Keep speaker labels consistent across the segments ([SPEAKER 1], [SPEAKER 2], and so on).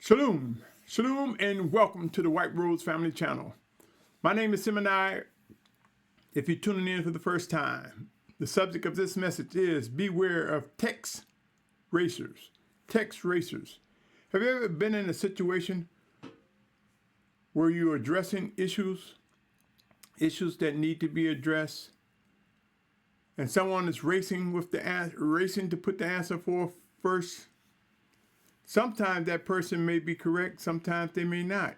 [SPEAKER 1] Shalom, shalom, and welcome to the White Rose Family Channel. My name is Symmanayah. If you're tuning in for the first time, the subject of this message is beware of text racers. Text racers. Have you ever been in a situation where you're addressing issues that need to be addressed, and someone is racing to put the answer forth first? Sometimes that person may be correct, sometimes they may not.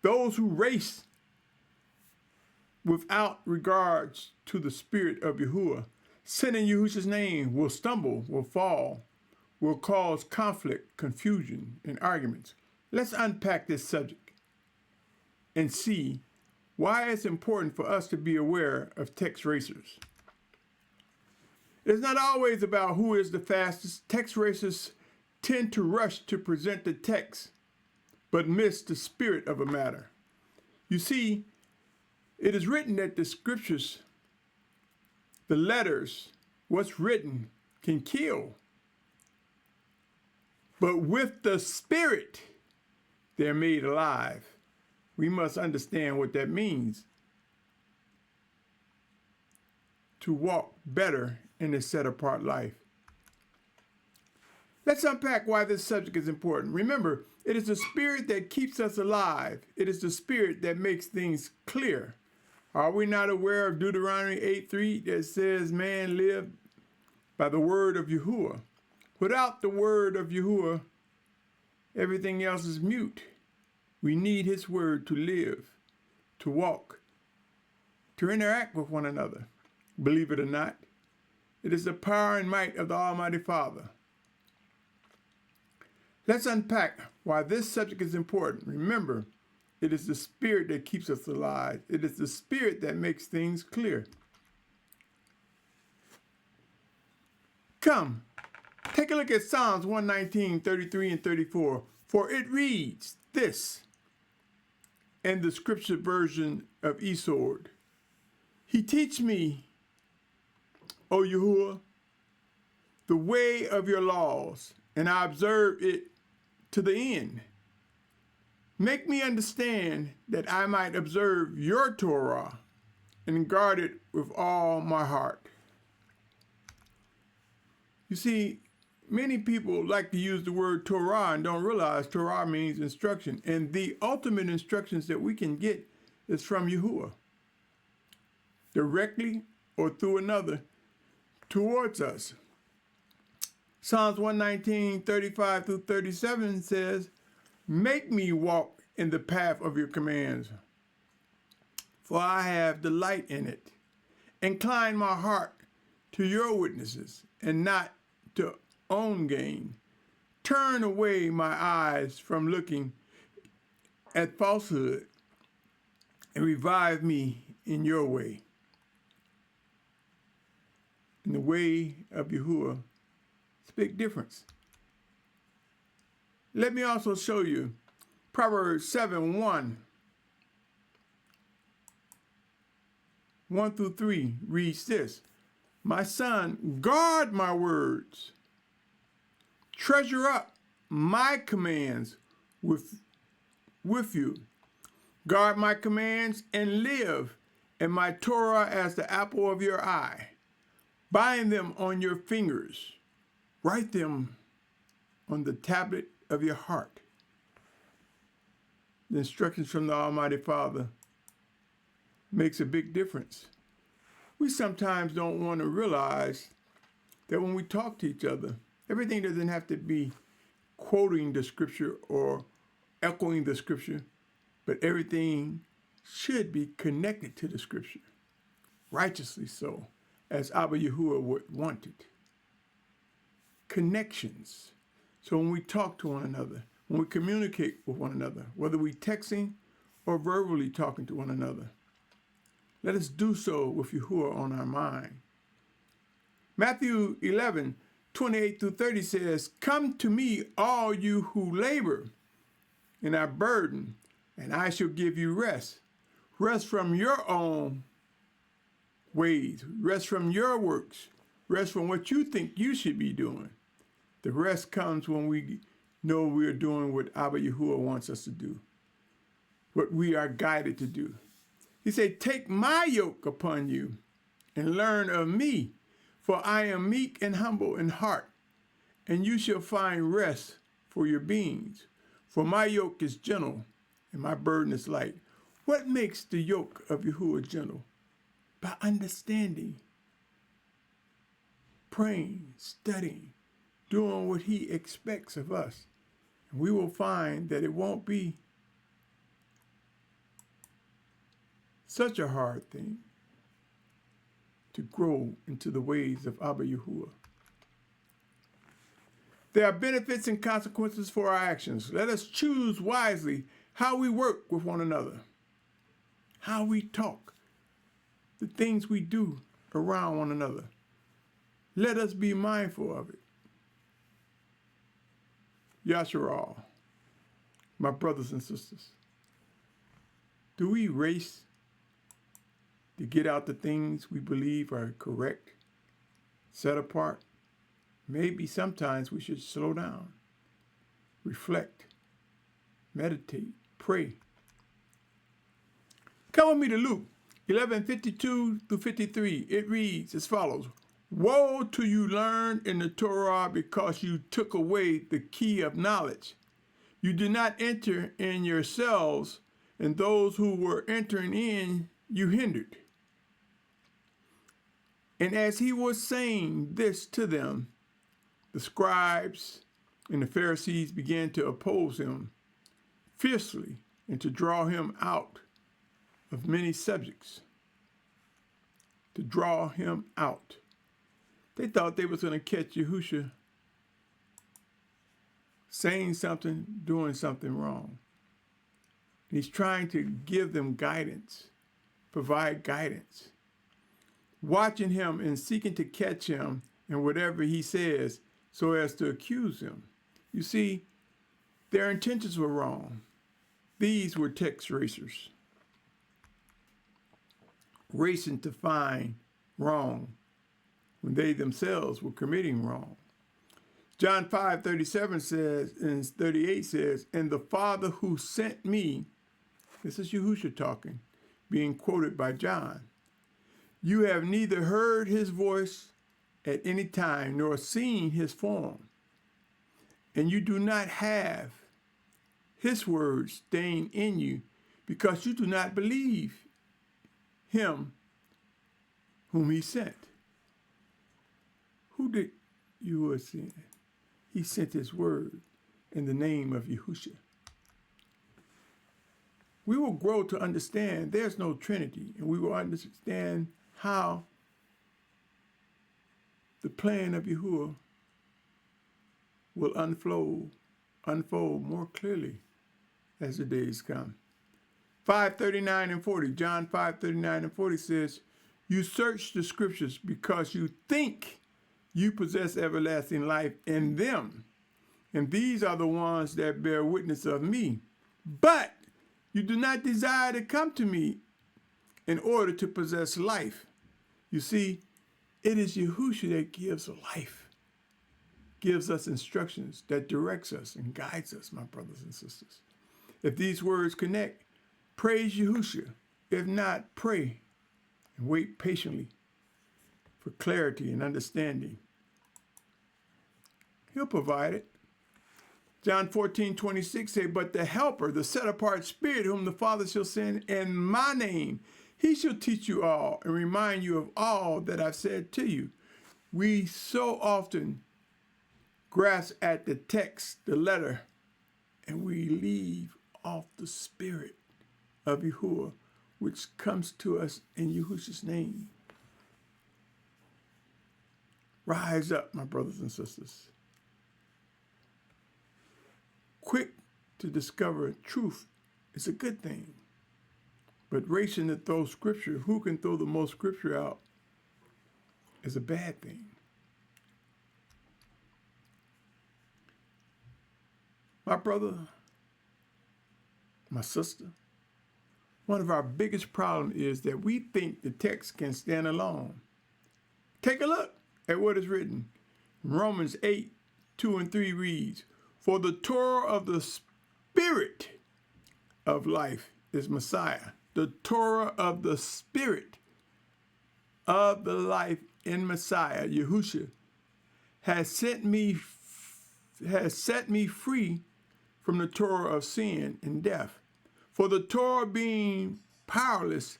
[SPEAKER 1] Those who race without regards to the Spirit of Yahuah, sin in Yahusha's name, will stumble, will fall, will cause conflict, confusion, and arguments. Let's unpack this subject and see why it's important for us to be aware of text racers. It's not always about who is the fastest. Text racers tend to rush to present the text, but miss the spirit of a matter. You see, it is written that the scriptures, the letters, what's written can kill. But with the spirit, they're made alive. We must understand what that means to walk better in a set-apart life. Let's unpack why this subject is important. Remember, it is the Spirit that keeps us alive. It is the Spirit that makes things clear. Are we not aware of Deuteronomy 8:3 that says, man live by the word of Yahuah? Without the word of Yahuah, everything else is mute. We need his word to live, to walk, to interact with one another. Believe it or not, it is the power and might of the Almighty Father. Let's unpack why this subject is important. Remember, it is the Spirit that keeps us alive. It is the Spirit that makes things clear. Come, take a look at Psalms 119, 33, and 34. For it reads this in the scripture version of eSword. He teach me, O Yahuah, the way of your laws, and I observe it to the end. Make me understand that I might observe your Torah and guard it with all my heart. You see, many people like to use the word Torah and don't realize Torah means instruction. And the ultimate instructions that we can get is from Yahuah, directly or through another towards us. Psalms 119, 35 through 37 says, make me walk in the path of your commands, for I have delight in it. Incline my heart to your witnesses and not to own gain. Turn away my eyes from looking at falsehood and revive me in your way. In the way of Yahuah, it's a big difference. Let me also show you Proverbs 7:1 through 3 reads this. My son, guard my words. Treasure up my commands with you. Guard my commands and live, and my Torah as the apple of your eye. Bind them on your fingers. Write them on the tablet of your heart. The instructions from the Almighty Father makes a big difference. We sometimes don't want to realize that when we talk to each other, everything doesn't have to be quoting the scripture or echoing the scripture, but everything should be connected to the scripture, righteously so, as Abba Yahuah would want it. Connections. So when we talk to one another, when we communicate with one another, whether we texting or verbally talking to one another, let us do so with Yahuah on our mind. Matthew 11, 28 through 30 says, come to me, all you who labor and are burdened, and I shall give you rest. Rest from your own ways. Rest from your works. Rest from what you think you should be doing. The rest comes when we know we are doing what Abba Yahuah wants us to do, what we are guided to do. He said, take my yoke upon you and learn of me, for I am meek and humble in heart, and you shall find rest for your beings. For my yoke is gentle and my burden is light. What makes the yoke of Yahuah gentle? By understanding, praying, studying, doing what he expects of us. And we will find that it won't be such a hard thing to grow into the ways of Abba Yahuah. There are benefits and consequences for our actions. Let us choose wisely how we work with one another, how we talk, the things we do around one another. Let us be mindful of it. Yashar'al, my brothers and sisters, do we race to get out the things we believe are correct, set apart? Maybe sometimes we should slow down, reflect, meditate, pray. Come with me to Luke 11:52 through 53. It reads as follows. Woe to you learned in the Torah because you took away the key of knowledge. You did not enter in yourselves, and those who were entering in you hindered. And as he was saying this to them, the scribes and the Pharisees began to oppose him fiercely and to draw him out of many subjects. To draw him out. They thought they was going to catch Yahusha saying something, doing something wrong. And he's trying to give them guidance, provide guidance. Watching him and seeking to catch him in whatever he says so as to accuse him. You see, their intentions were wrong. These were text racers, racing to find wrong when they themselves were committing wrong. John 5:37 says, and 38 says, and the Father who sent me, this is Yahusha talking, being quoted by John, you have neither heard his voice at any time nor seen his form, and you do not have his words staying in you because you do not believe him whom he sent. Who did Yahuah send? He sent his word in the name of Yahusha. We will grow to understand there's no Trinity, and we will understand how the plan of Yahuah will unfold more clearly as the days come. 5:39 and 40, John 5:39 and 40 says, you search the scriptures because you think you possess everlasting life in them. And these are the ones that bear witness of me. But you do not desire to come to me in order to possess life. You see, it is Yahusha that gives life, gives us instructions, that directs us and guides us, my brothers and sisters. If these words connect, praise Yahusha. If not, pray and wait patiently for clarity and understanding. He'll provide it. John 14:26 say, but the helper, the set-apart spirit whom the Father shall send in my name, he shall teach you all and remind you of all that I've said to you. We so often grasp at the text, the letter, and we leave off the spirit of Yahuah, which comes to us in Yahusha's name. Rise up, my brothers and sisters. Quick to discover truth is a good thing. But racing to throw scripture, who can throw the most scripture out, is a bad thing. My brother, my sister, one of our biggest problems is that we think the text can stand alone. Take a look at what is written. Romans 8:2 and 3 reads, For the Torah of the Spirit of life is Messiah. The Torah of the Spirit of the life in Messiah, Yahusha, has set me free from the Torah of sin and death. For the Torah being powerless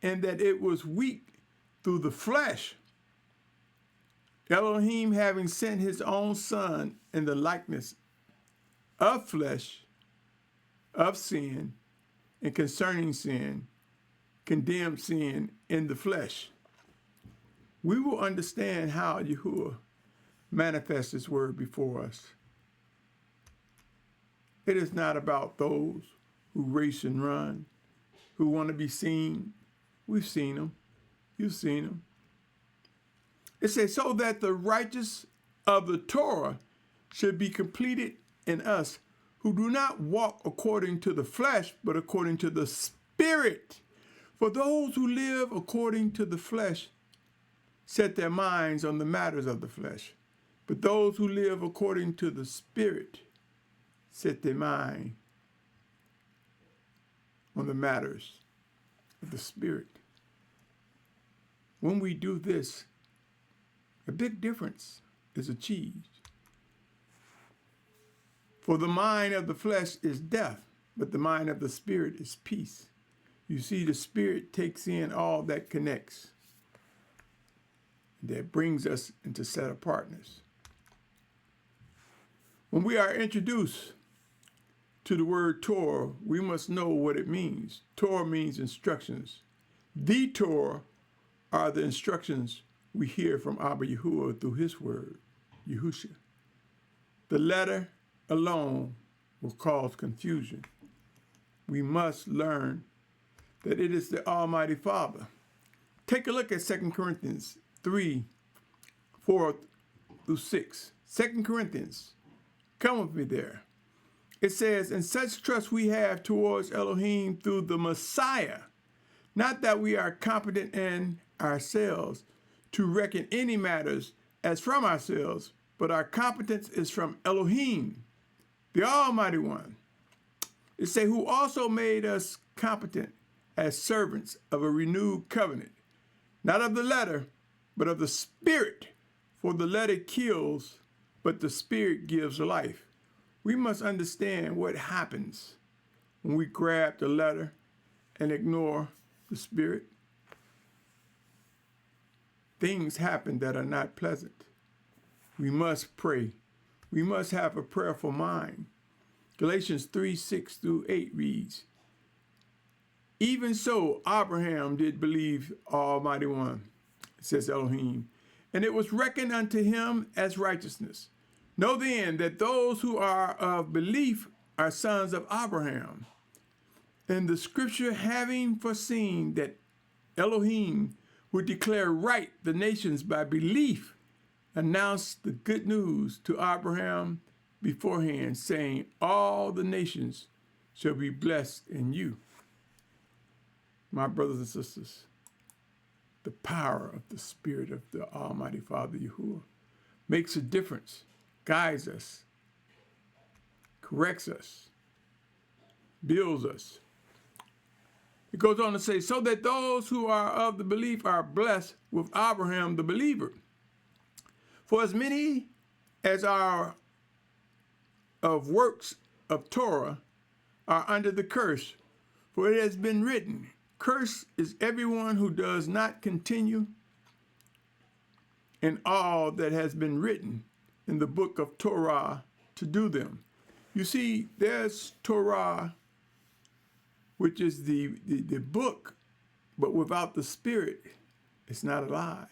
[SPEAKER 1] and that it was weak through the flesh, Elohim having sent his own Son in the likeness of flesh, of sin, and concerning sin, condemned sin in the flesh. We will understand how Yahuwah manifests his word before us. It is not about those who race and run, who want to be seen. We've seen them. You've seen them. It says, so that the righteous of the Torah should be completed in us, who do not walk according to the flesh, but according to the Spirit. For those who live according to the flesh set their minds on the matters of the flesh, but those who live according to the Spirit set their mind on the matters of the Spirit. When we do this, a big difference is achieved. For the mind of the flesh is death, but the mind of the Spirit is peace. You see, the Spirit takes in all that connects, that brings us into set apartness. When we are introduced to the word Torah, we must know what it means. Torah means instructions. The Torah are the instructions we hear from Abba Yahuah through his word, Yahusha. The letter alone will cause confusion. We must learn that it is the Almighty Father. Take a look at 2 Corinthians 3, 4 through 6. 2 Corinthians, come with me there. It says, and such trust we have towards Elohim through the Messiah, not that we are competent in ourselves to reckon any matters as from ourselves, but our competence is from Elohim, the Almighty One. It says, who also made us competent as servants of a renewed covenant, not of the letter, but of the Spirit. For the letter kills, but the Spirit gives life. We must understand what happens when we grab the letter and ignore the Spirit. Things happen that are not pleasant. We must pray. We must have a prayerful mind. Galatians 3, 6 through 8 reads, even so, Abraham did believe Almighty One, says Elohim, and it was reckoned unto him as righteousness. Know then that those who are of belief are sons of Abraham. And the scripture having foreseen that Elohim would declare right the nations by belief, announced the good news to Abraham beforehand, saying, all the nations shall be blessed in you. My brothers and sisters, the power of the Spirit of the Almighty Father Yahuwah makes a difference, guides us, corrects us, builds us. It goes on to say, so that those who are of the belief are blessed with Abraham the believer. For as many as are of works of Torah are under the curse, for it has been written, cursed is everyone who does not continue in all that has been written in the book of Torah to do them. You see, there's Torah, which is the book, but without the Spirit, it's not alive.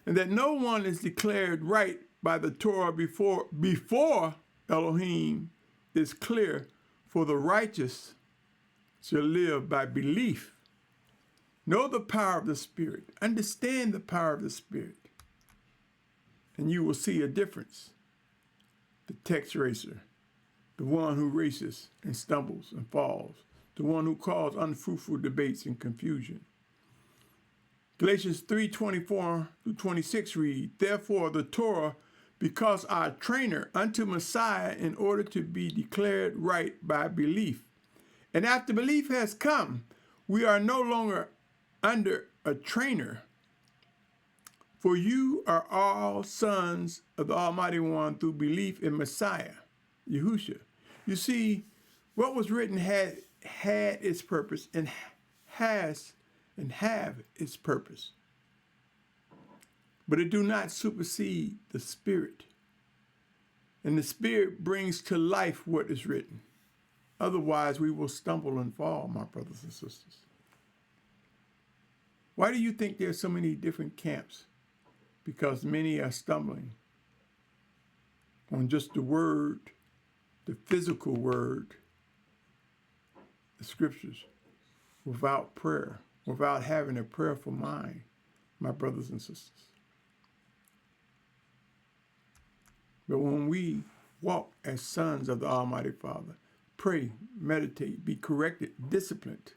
[SPEAKER 1] And that no one is declared right by the Torah before Elohim is clear, for the righteous shall live by belief. Know the power of the Spirit. Understand the power of the Spirit. And you will see a difference. The text racer, the one who races and stumbles and falls, the one who causes unfruitful debates and confusion. Galatians 3:24-26 read, therefore the Torah because our trainer unto Messiah in order to be declared right by belief. And after belief has come, we are no longer under a trainer. For you are all sons of the Almighty One through belief in Messiah, Yahusha. You see, what was written had its purpose and have its purpose. But it do not supersede the Spirit. And the Spirit brings to life what is written. Otherwise, we will stumble and fall, my brothers and sisters. Why do you think there are so many different camps? Because many are stumbling on just the word, the physical word, the scriptures, without prayer, without having a prayerful mind, my brothers and sisters. But when we walk as sons of the Almighty Father, pray, meditate, be corrected, disciplined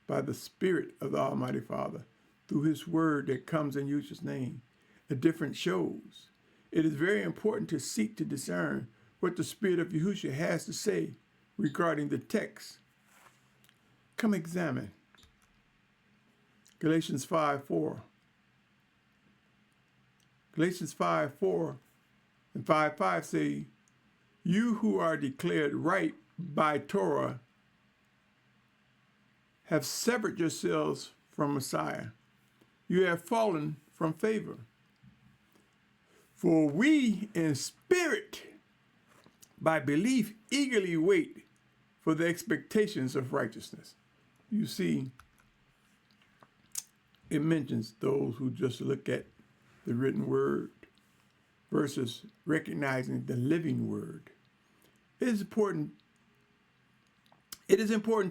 [SPEAKER 1] by the Spirit of the Almighty Father through his word that comes in Yahushua's name, a difference shows. It is very important to seek to discern what the Spirit of Yahushua has to say regarding the text. Come examine Galatians 5:4. Galatians 5:4 and 5:5 say, you who are declared right by Torah have severed yourselves from Messiah. You have fallen from favor. For we in spirit, by belief, eagerly wait for the expectations of righteousness. You see, it mentions those who just look at the written word versus recognizing the living word. It is important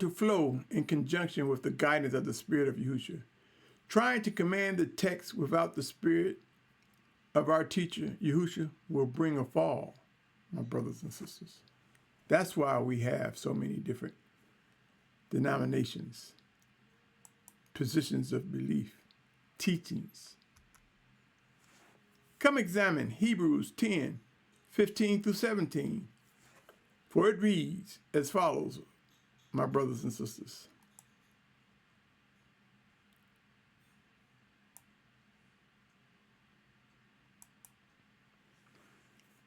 [SPEAKER 1] to flow in conjunction with the guidance of the Spirit of Yahusha. Trying to command the text without the Spirit of our teacher, Yahusha, will bring a fall, my brothers and sisters. That's why we have so many different denominations, positions of belief, teachings. Come examine Hebrews 10:15 through 17. For it reads as follows, my brothers and sisters.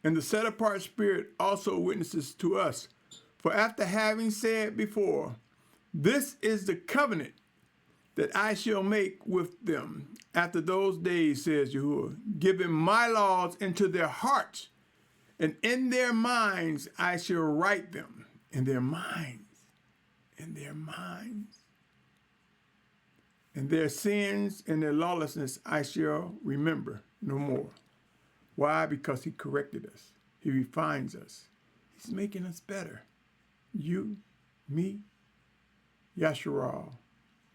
[SPEAKER 1] And the set-apart Spirit also witnesses to us. For after having said before, this is the covenant that I shall make with them after those days, says Yahuwah, giving my laws into their hearts, and in their minds I shall write them. In their minds, in their minds. And their sins and their lawlessness I shall remember no more. Why? Because he corrected us. He refines us. He's making us better. You, me, Yashar'al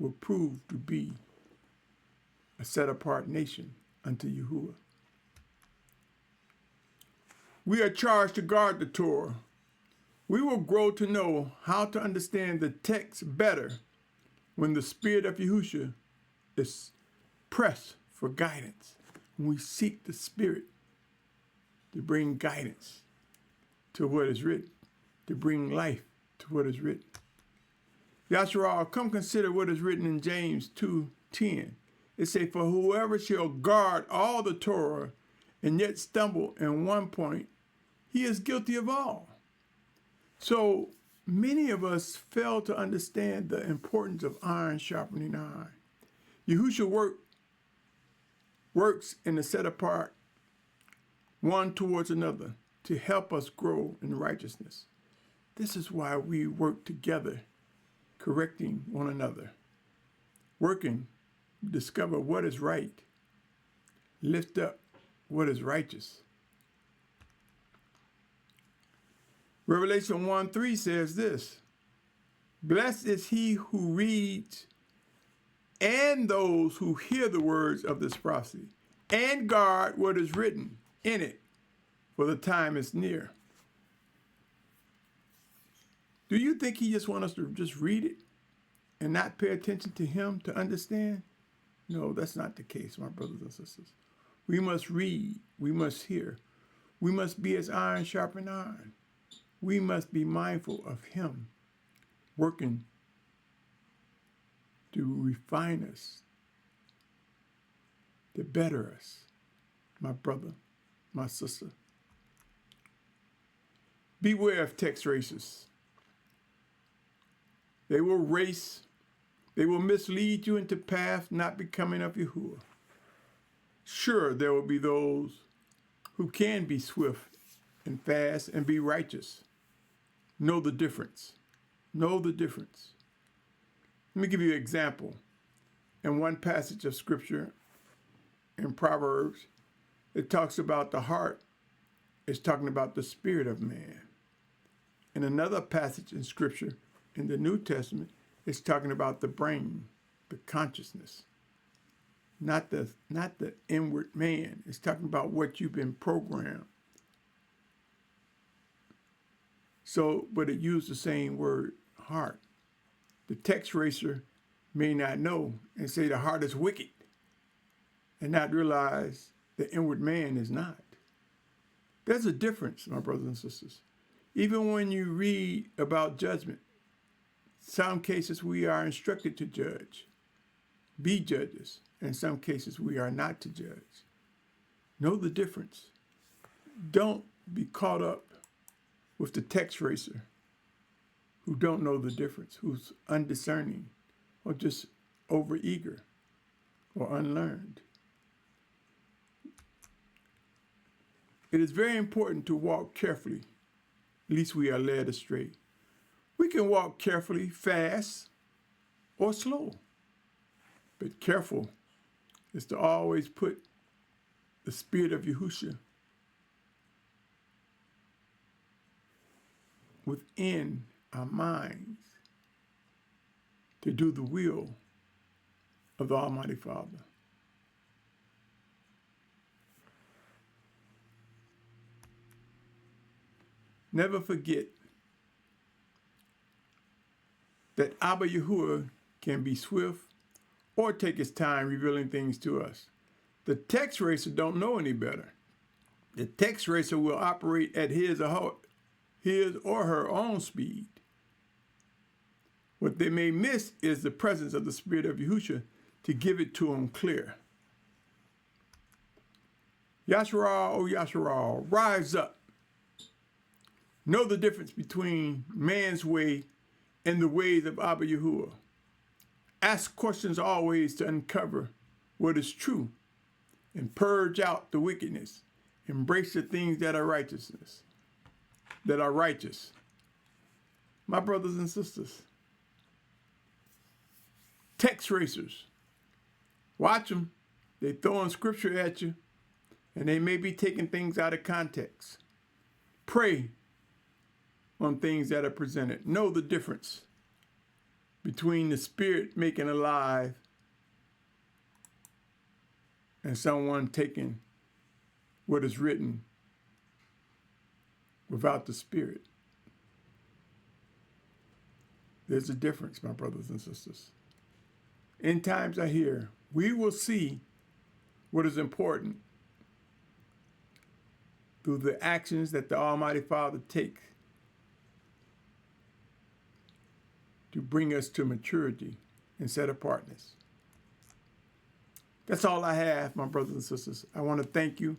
[SPEAKER 1] will prove to be a set-apart nation unto Yahuwah. We are charged to guard the Torah. We will grow to know how to understand the text better when the Spirit of Yahusha is pressed for guidance. When we seek the Spirit to bring guidance to what is written, to bring life to what is written. Yashar'al, come consider what is written in James 2:10. It says, for whoever shall guard all the Torah and yet stumble in one point, he is guilty of all. So many of us fail to understand the importance of iron sharpening iron. Yahusha works in the set apart one towards another to help us grow in righteousness. This is why we work together, correcting one another, working to discover what is right, lift up what is righteous. Revelation 1:3 says this, blessed is he who reads and those who hear the words of this prophecy and guard what is written in it, for the time is near. Do you think he just wants us to just read it and not pay attention to him to understand? No, that's not the case, my brothers and sisters. We must read, we must hear. We must be as iron sharpen iron. We must be mindful of him working to refine us, to better us, my brother, my sister. Beware of text racers. They will race. They will mislead you into paths not becoming of Yahuah. Sure, there will be those who can be swift and fast and be righteous. Know the difference. Know the difference. Let me give you an example. In one passage of scripture in Proverbs, it talks about the heart. It's talking about the spirit of man. In another passage in scripture in the New Testament, it's talking about the brain, the consciousness, not the inward man. It's talking about what you've been programmed. So, but it used the same word, heart. The text racer may not know and say the heart is wicked and not realize the inward man is not. There's a difference, my brothers and sisters. Even when you read about judgment, some cases we are instructed to judge, be judges. In some cases we are not to judge. Know the difference. Don't be caught up with the text racer who don't know the difference, who's undiscerning or just overeager or unlearned. It is very important to walk carefully, lest we are led astray. We can walk carefully, fast, or slow. But careful is to always put the spirit of Yahusha within our minds to do the will of the Almighty Father. Never forget that Abba Yahuah can be swift or take his time revealing things to us. The text racer don't know any better. The text racer will operate at his or her own speed. What they may miss is the presence of the Spirit of Yahusha to give it to them clear. Yashar'al, O Yashar'al, rise up. Know the difference between man's way and the ways of Abba Yahuah. Ask questions always to uncover what is true and purge out the wickedness. Embrace the things that are righteous. My brothers and sisters, text racers, watch them. They throwing scripture at you, and they may be taking things out of context. Pray on things that are presented. Know the difference between the spirit making alive and someone taking what is written without the spirit. There's a difference, my brothers and sisters. End times are here. We will see what is important through the actions that the Almighty Father takes to bring us to maturity and set apartness. That's all I have, my brothers and sisters. I want to thank you.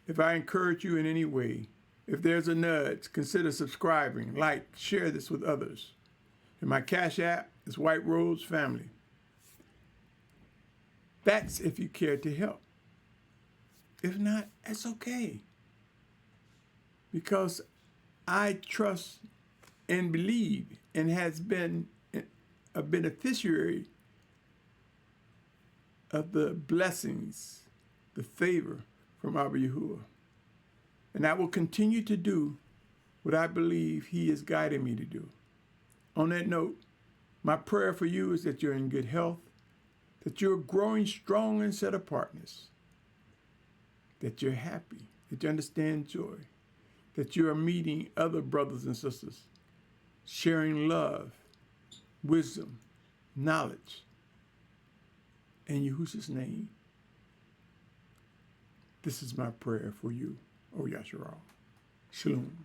[SPEAKER 1] If I encourage you in any way, if there's a nudge, consider subscribing, like, share this with others. And my Cash App is White Rose Family. That's if you care to help. If not, that's okay. Because I trust and believe and has been a beneficiary of the blessings, the favor from Abba Yahuah. And I will continue to do what I believe he is guiding me to do. On that note, my prayer for you is that you're in good health, that you're growing strong in set apartness, that you're happy, that you understand joy, that you are meeting other brothers and sisters, sharing love, wisdom, knowledge, in Yahusha's name. This is my prayer for you O Yashar'al. Shalom.